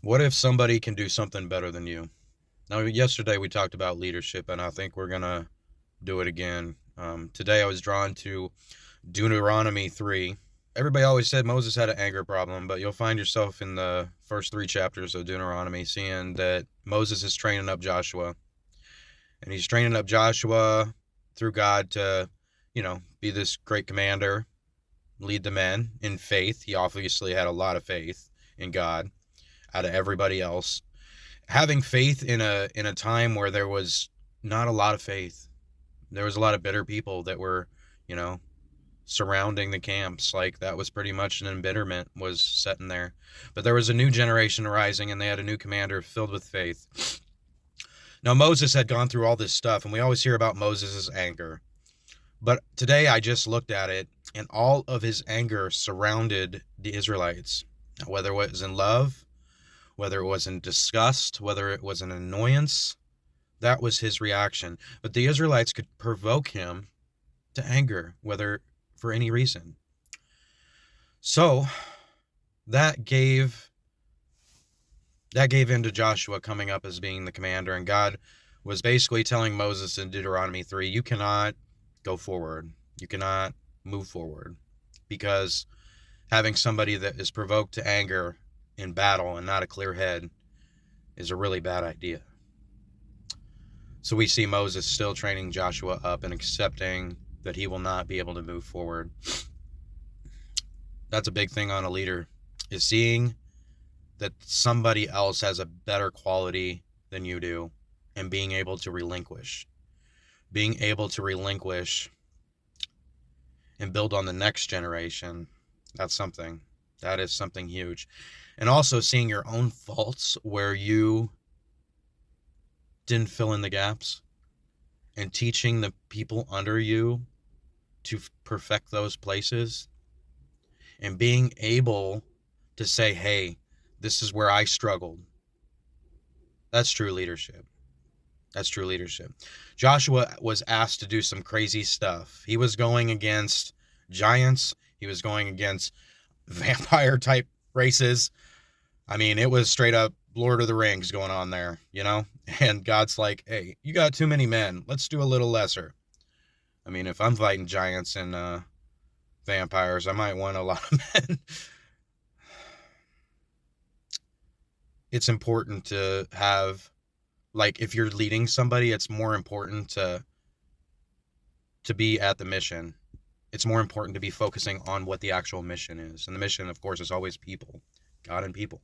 What if somebody can do something better than you? Now, yesterday we talked about leadership, and I think we're going to do it again. Today I was drawn to Deuteronomy 3. Everybody always said Moses had an anger problem, but you'll find yourself in the first three chapters of Deuteronomy seeing that Moses is training up Joshua. And he's training up Joshua through God to, be this great commander, lead the men in faith. He obviously had a lot of faith in God out of everybody else. Having faith in a time where there was not a lot of faith. There was a lot of bitter people that were, you know, surrounding the camps. Like that was pretty much an embitterment was set in there. But there was a new generation rising and they had a new commander filled with faith. Now Moses had gone through all this stuff and we always hear about Moses' anger. But today I just looked at it and all of his anger surrounded the Israelites. Whether it was in love, whether it was in disgust, whether it was an annoyance, that was his reaction. But the Israelites could provoke him to anger, whether for any reason. So that gave into Joshua coming up as being the commander, and God was basically telling Moses in Deuteronomy 3, you cannot go forward. You cannot move forward because having somebody that is provoked to anger in battle and not a clear head is a really bad idea. So we see Moses still training Joshua up and accepting that he will not be able to move forward. That's a big thing on a leader, is seeing that somebody else has a better quality than you do and being able to relinquish. Being able to relinquish and build on the next generation, that's something. That is something huge. And also seeing your own faults where you didn't fill in the gaps and teaching the people under you to perfect those places and being able to say, hey, this is where I struggled. That's true leadership. That's true leadership. Joshua was asked to do some crazy stuff. He was going against giants. He was going against vampire type races. I mean, it was straight up Lord of the Rings going on there, And God's like, hey, you got too many men. Let's do a little lesser. I mean, if I'm fighting giants and vampires, I might want a lot of men. It's important to have, like, if you're leading somebody, it's more important to be at the mission. It's more important to be focusing on what the actual mission is. And the mission, of course, is always people, God and people.